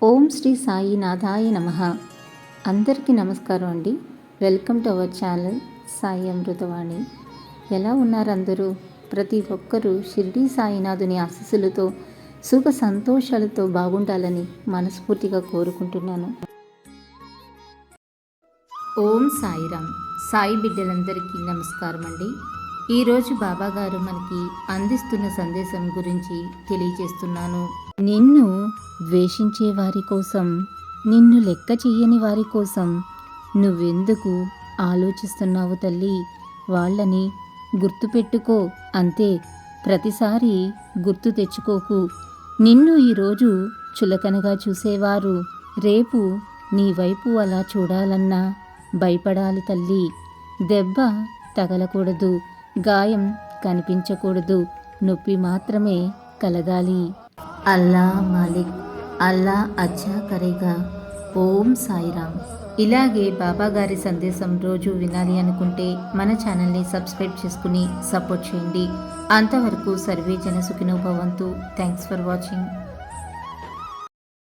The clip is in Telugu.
ఓం శ్రీ సాయినాథాయ నమః. అందరికీ నమస్కారం అండి. Welcome to our channel Sai Amruthavani. ఎలా ఉన్నారు అందరూ? ప్రతి ఒక్కరూ షిరిడి సాయినాథుని ఆశీస్సులతో సుఖ సంతోషాలతో బాగుండాలని మనస్ఫూర్తిగా కోరుకుంటున్నాను. ఓం సాయిరామ్. సాయి బిడ్డలందరికీ నమస్కారం అండి. ఈరోజు బాబాగారు మనకి అందిస్తున్న సందేశం గురించి తెలియజేస్తున్నాను. నిన్ను ద్వేషించే వారి కోసం, నిన్ను లెక్క చెయ్యని వారి కోసం నువ్వెందుకు ఆలోచిస్తున్నావు తల్లి? వాళ్ళని గుర్తుపెట్టుకో అంతే. ప్రతిసారి గుర్తు తెచ్చుకోకు. నిన్ను ఈరోజు చులకనగా చూసేవారు రేపు నీ వైపు అలా చూడాలన్నా భయపడాలి తల్లి. దెబ్బ తగలకూడదు, గాయం కనిపించకూడదు, నొప్పి మాత్రమే కలగాలి. అల్లా మాలిక్, అల్లా అచ్చా కరేగా. ఓం సాయిరామ్. ఇలాగే బాబాగారి సందేశం రోజు వినాలి అనుకుంటే మన ఛానల్ని సబ్స్క్రైబ్ చేసుకుని సపోర్ట్ చేయండి. అంతవరకు సర్వే జన సుఖినో భవంతు. Thanks for watching.